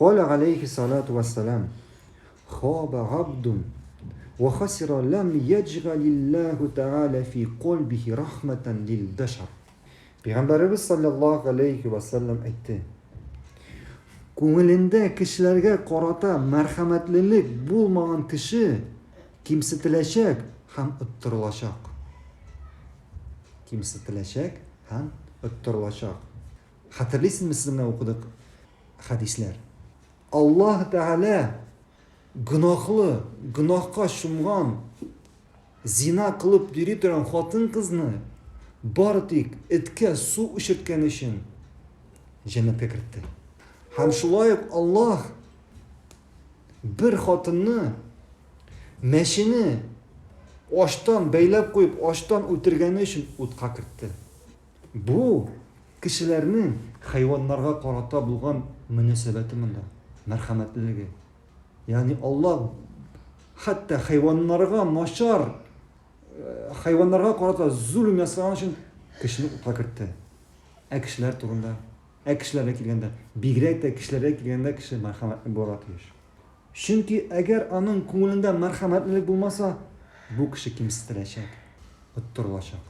قال عليه الصلاة والسلام خاب عبد وخسر لم يجعل الله تعالى في قلبه رحمة للبشر. Peygamberimiz sallallahu aleyhi ve sellem aytdi. Ko'ngilinde kishilarga qarata marhamatlilik bo'lmagan kishi kimsitilashak ham ittirilashak. Kimsitilashak ham ittirilashak. Hatırlaysizmi siz bilan o'qidik hadislar. Alloh taolo gunohga shumgan, zina qilib yurib turgan xotin qizni bordik itga suv ishirtgan uchun jannatga kiritdi. Ham shulay Alloh bir xotinni mashini oshdan baylab qo'yib, oshdan o'tirgani uchun o'tqa kiritdi. Bu kishilarning hayvonlarga qarata bo'lgan munosabati bunday, marhamatliligi. Ya'ni Alloh hatto hayvonlarga qarata zulm yasagan uchun kishini o'tqa kiritdi. Kishilar turganda, kishilarga kelganda, bigrakda kishilarga kelganda kishi marhamatli bo'ladi. Chunki agar uning ko'nglida marhamatlilik bo'lmasa, bu kishi kimsitilashak, o'ttirilashak.